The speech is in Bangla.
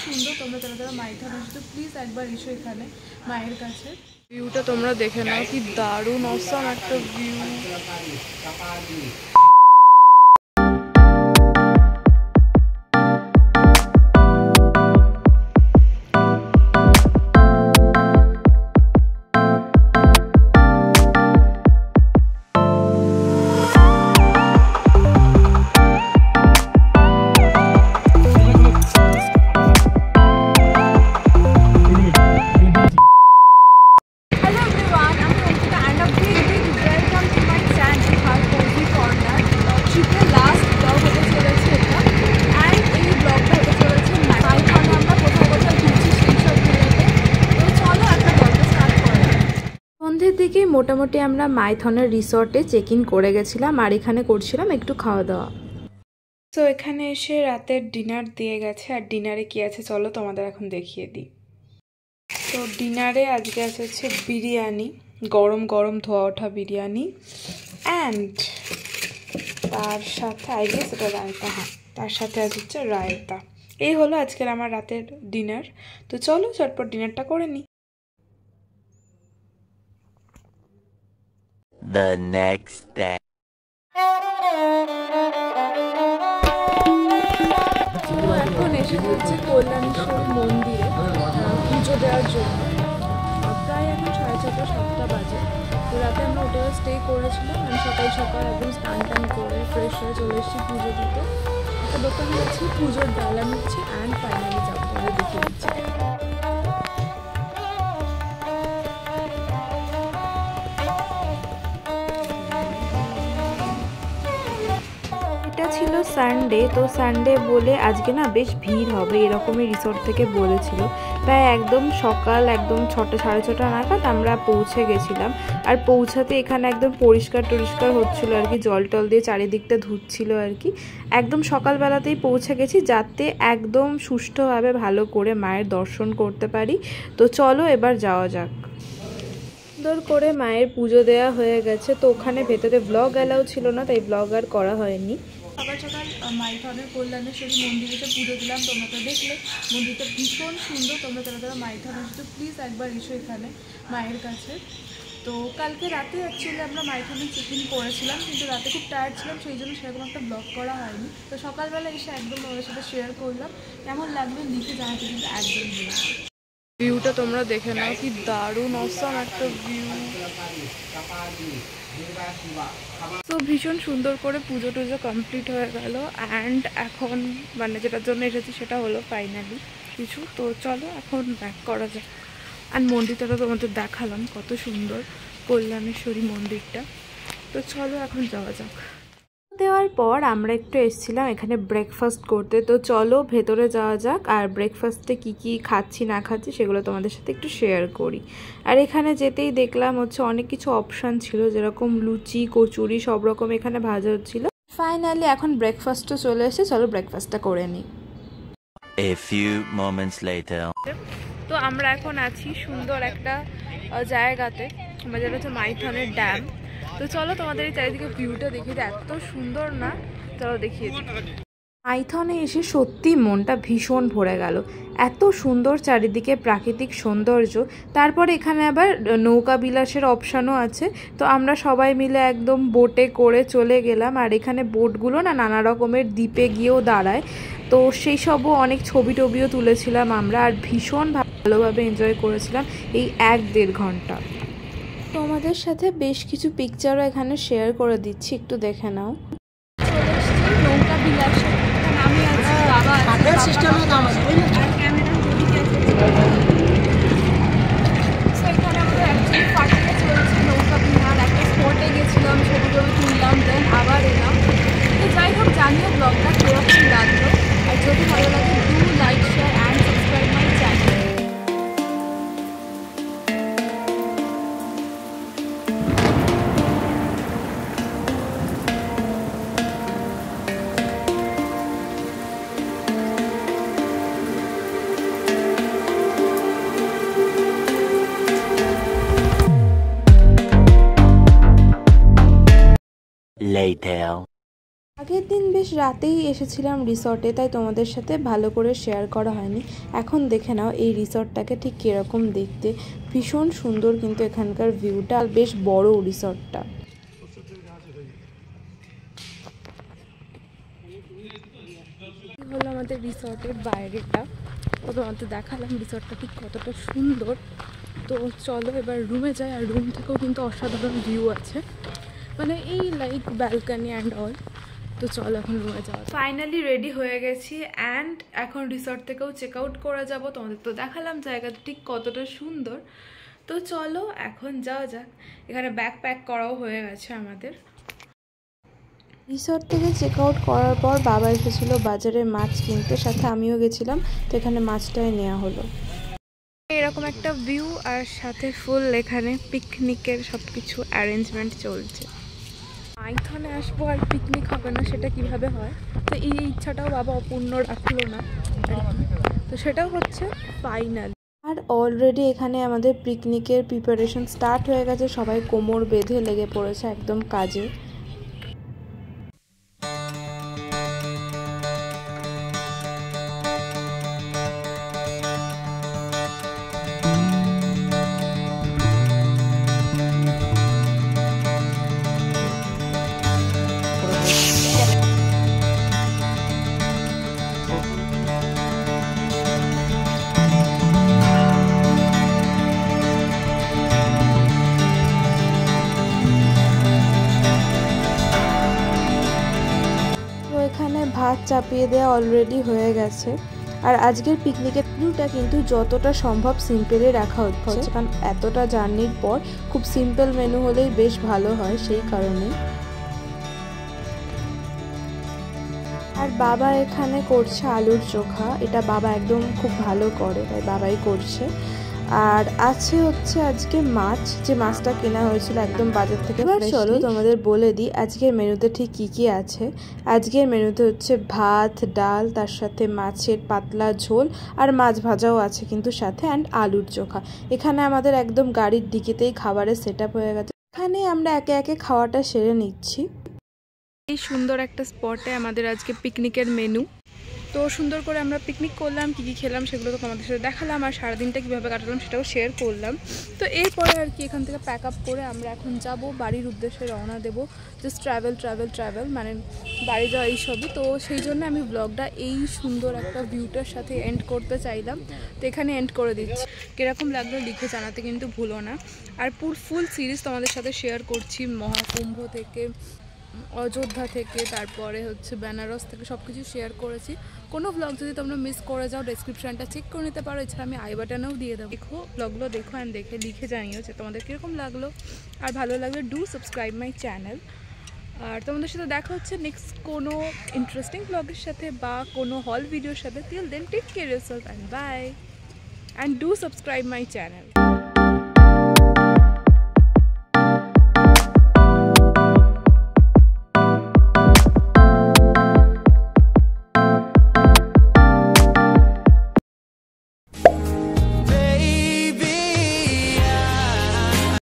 সুন্দর। তোমরা যারা যারা মাইথন আসছো প্লিজ একবার এসো এখানে মায়ের কাছে। ভিউটা তোমরা দেখে নাও, কি দারুণ অসাম একটা ভিউ। সন্ধ্যের দিকে মোটামুটি আমরা মাইথনের রিসর্টে চেক ইন করে গেছিলাম আর এখানে করছিলাম একটু খাওয়া দাওয়া। তো এখানে এসে রাতের ডিনার দিয়ে গেছে, আর ডিনারে কি আছে চলো তোমাদের এখন দেখিয়ে দিই। তো ডিনারে আজকে আছে হচ্ছে বিরিয়ানি, গরম গরম ধোয়া ওঠা বিরিয়ানি, অ্যান্ড তার সাথে আই গেস এটা রায়তা। হ্যাঁ, তার সাথে আছে হচ্ছে রায়তা। এই হলো আজকের আমার রাতের ডিনার। তো চলো চটপট ডিনারটা করে নিই। The next day. এখন এসে হচ্ছে কল্যাণেশ্বরী মন্দিরে পুজো দেওয়ার জন্য। প্রায় এখন 6:30 7টা বাজে। তো রাতে আমরা হোটেলে স্টে করেছিলাম। আমি সকাল সকাল একদম স্নান টান করে ফ্রেশ হয়ে চলে এসেছি পুজো দিতে। একটা দোকানে যাচ্ছি, পুজোর ডালা নিচ্ছি, অ্যান্ড ফাইনালি যাবো, তোমাদের দেখিয়ে দিচ্ছি। এটা ছিল সানডে, তো সানডে বলে আজকে না বেশ ভিড় হবে এরকমই রিসোর্ট থেকে বলেছিল। প্রায় একদম সকাল একদম 6টা 6:30 নাগাদ আমরা পৌঁছে গেছিলাম। আর পৌঁছাতে এখানে একদম পরিষ্কার টরিষ্কার হচ্ছিল আর কি, জল টল দিয়ে চারিদিকটা ধুচ্ছিল আর কি। একদম সকালবেলাতেই পৌঁছে গেছি যাতে একদম সুষ্ঠুভাবে ভালো করে মায়ের দর্শন করতে পারি। তো চলো এবার যাওয়া যাক। সুন্দর করে মায়ের পুজো দেওয়া হয়ে গেছে। তো ওখানে ভেতরে ব্লগ অ্যালাউ ছিল না, তাই ব্লগ আর করা হয়নি। সকাল সকাল মাইথনের কল্যাণেশ্বরী মন্দিরে পুজো দিলাম, তোমরা তো দেখলে। মন্দিরটা ভীষণ সুন্দর। তোমরা যারা যারা মাইথন আসছো প্লিজ একবার এসো এখানে মায়ের কাছে। তো কালকে রাতে অ্যাকচুয়ালি আমরা মাইথনে চেক ইন করেছিলাম, কিন্তু রাতে খুব টায়ার্ড ছিলাম, সেই জন্য সেরকম একটা ব্লগ করা হয়নি। তো সকালবেলা এসে একদম ওদের সাথে শেয়ার করলাম। কেমন লাগলো লিখে জানাতে কিন্তু একদম ভুলো। ভিউটা তোমরা দেখে নাও, কি দারুণ অসাম একটা ভিউ। তো ভীষণ সুন্দর করে পুজো টুজো কমপ্লিট হয়ে গেল, অ্যান্ড এখন মানে যেটার জন্য এসেছি সেটা হলো ফাইনালি কিছু। তো চলো এখন ব্যাক করা যায়। আর মন্দিরটা তো তোমাদের দেখালাম কত সুন্দর, কল্যাণেশ্বরী মন্দিরটা। তো চলো এখন যাওয়া যাক। দেওয়ার পর আমরা একটু এসেছিলাম এখানে ব্রেকফাস্ট করতে। তো চলো ভেতরে যাওয়া যাক, আর ব্রেকফাস্টে কি কি খাচ্ছি না খাচ্ছি সেগুলো তোমাদের সাথে একটু শেয়ার করি। আর এখানে যেতেই দেখলাম হচ্ছে অনেক কিছু অপশান ছিল, যেরকম লুচি কচুরি সব রকম এখানে ভাজা হচ্ছিল। ফাইনালি এখন ব্রেকফাস্টও চলে এসেছে, চলো ব্রেকফাস্টটা করে নিই। A few moments later. তো আমরা এখন আছি সুন্দর একটা জায়গাতে, যেটা হচ্ছে মাইথনের ড্যাম। তো চলো তোমাদের এই চারিদিকে ভিউটা দেখিয়ে দিই, এত সুন্দর না, চলো দেখিয়ে দিই। মাইথনে এসে সত্যি মনটা ভীষণ ভরে গেল, এত সুন্দর চারিদিকে প্রাকৃতিক সৌন্দর্য। তারপর এখানে আবার নৌকা বিলাসের অপশানও আছে। তো আমরা সবাই মিলে একদম বোটে করে চলে গেলাম, আর এখানে বোটগুলো না নানা রকমের দ্বীপে গিয়েও দাঁড়ায়। তো সেই সবও অনেক ছবি টবিও তুলেছিলাম আমরা, আর ভীষণ ভালোভাবে এনজয় করেছিলাম এই 1-1.5 ঘন্টা। তোমাদের সাথে বেশ কিছু পিকচারও এখানে শেয়ার করে দিচ্ছি, একটু দেখে নাও। নৌকা বিলাসে আমি আছি, বাবা সিস্টেমে দাম আছে আর ক্যামেরা ওদিকে আছে। সো এখানে আমাদের অ্যাকচুয়ালি পার্টিতে চলছে নৌকা বিহার, একটা স্পটে গেছিলাম, ছবি টবি তুললাম, দেন আবার এলাম। তো যাই হোক, জানিও ব্লগটা কীরকম লাগলো, আর যদি ভালো লাগে do like share and subscribe my channel. Later. আগের দিন বেশ রাতেই এসেছিলাম রিসর্টে, তাই তোমাদের সাথে ভালো করে শেয়ার করা হয়নি। এখন দেখে নাও এই রিসর্টটাকে ঠিক কীরকম দেখতে, ভীষণ সুন্দর কিন্তু এখানকার ভিউটা, আর বেশ বড় রিসর্টটা। হলো আমাদের রিসর্টের বাইরেটা, তো তোমাদের দেখালাম রিসর্টটা ঠিক কতটা সুন্দর। তো চলো এবার রুমে যাই, আর রুম থেকেও কিন্তু অসাধারণ ভিউ আছে, মানে এই লাইক ব্যালকানি অ্যান্ড অল। তো চলো এখন রুমে যাওয়া। ফাইনালি রেডি হয়ে গেছি অ্যান্ড এখন রিসর্ট থেকেও চেক আউট করে যাবো। তোমাদের তো দেখালাম জায়গাটা ঠিক কতটা সুন্দর। তো চলো এখন যাওয়া যাক। এখানে ব্যাগ প্যাক করাও হয়ে গেছে আমাদের। রিসর্ট থেকে চেক আউট করার পর বাবা এসেছিলো বাজারে মাছ কিনতে, সাথে আমিও গেছিলাম, তো এখানে মাছটাই নেওয়া হলো। এরকম একটা ভিউ, আর সাথে ফুল এখানে পিকনিকের সব কিছু অ্যারেঞ্জমেন্ট চলছে। মাইথনে আসবো আর পিকনিক হবে না, সেটা কিভাবে হয়? তো এই ইচ্ছাটাও বাবা অপূর্ণ রাখলো না আর কি, তো সেটাও হচ্ছে ফাইনাল। আর অলরেডি এখানে আমাদের পিকনিকের প্রিপারেশন স্টার্ট হয়ে গেছে, সবাই কোমর বেঁধে লেগে পড়েছে একদম কাজে। ভাত চাপিয়ে দেওয়া অলরেডি হয়ে গেছে। আর আজকের পিকনিকের মেনুটা কিন্তু যতটা সম্ভব সিম্পলে রাখা হচ্ছে, কারণ এতটা জার্নির পর খুব সিম্পল মেনু হলেই বেশ ভালো হয়, সেই কারণে। আর বাবা এখানে করছে আলুর চোখা, এটা বাবা একদম খুব ভালো করে, তাই বাবাই করছে। আর আছে হচ্ছে আজকে মাছ, যে মাছটা কেনা হয়েছিল একদম বাজার থেকে। এবার চলো তোমাদের বলে দিই আজকের মেনুতে ঠিক কি কি আছে। আজকের মেনুতে হচ্ছে ভাত, ডাল, তার সাথে মাছের পাতলা ঝোল, আর মাছ ভাজাও আছে কিন্তু সাথে, অ্যান্ড আলুর চোখা। এখানে আমাদের একদম গাড়ির দিকেতেই খাবারের সেট আপ হয়ে গেছে, এখানে আমরা একে একে খাওয়াটা সেরে নিচ্ছি। এই সুন্দর একটা স্পটে আমাদের আজকে পিকনিকের মেনু। তো সুন্দর করে আমরা পিকনিক করলাম, কী কী খেলাম সেগুলো তো তোমাদের সাথে দেখালাম, আর সারাদিনটা কীভাবে কাটালাম সেটাও শেয়ার করলাম। তো এরপরে আর কি এখান থেকে প্যাক আপ করে আমরা এখন যাব বাড়ির উদ্দেশ্যে, রওনা দেবো। জাস্ট ট্রাভেল মানে বাড়ি যাওয়া এইসবই। তো সেই জন্য আমি ব্লগটা এই সুন্দর একটা ভিউটার সাথে এন্ড করতে চাইলাম, তো এখানে এন্ড করে দিচ্ছি। কীরকম লাগলো লিখে জানাতে কিন্তু ভুলো না। আর ফুল সিরিজ তোমাদের সাথে শেয়ার করছি, মহাকুম্ভ থেকে, অযোধ্যা থেকে, তারপরে হচ্ছে বেনারস থেকে, সব কিছু শেয়ার করেছি। কোনো ব্লগ যদি তোমরা মিস করে যাও ডেসক্রিপশানটা চেক করে নিতে পারো, এছাড়া আমি আই বাটনেও দিয়ে দেবো। দেখো ব্লগগুলো দেখো অ্যান্ড দেখে লিখে জানিও যে তোমাদের কীরকম লাগলো। আর ভালো লাগলে ডু সাবস্ক্রাইব মাই চ্যানেল। আর তোমাদের সাথে দেখা হচ্ছে নেক্সট কোনো ইন্টারেস্টিং ব্লগের সাথে বা কোনো হল ভিডিওর সাথে। Till then take care yourself and bye, and do subscribe my channel.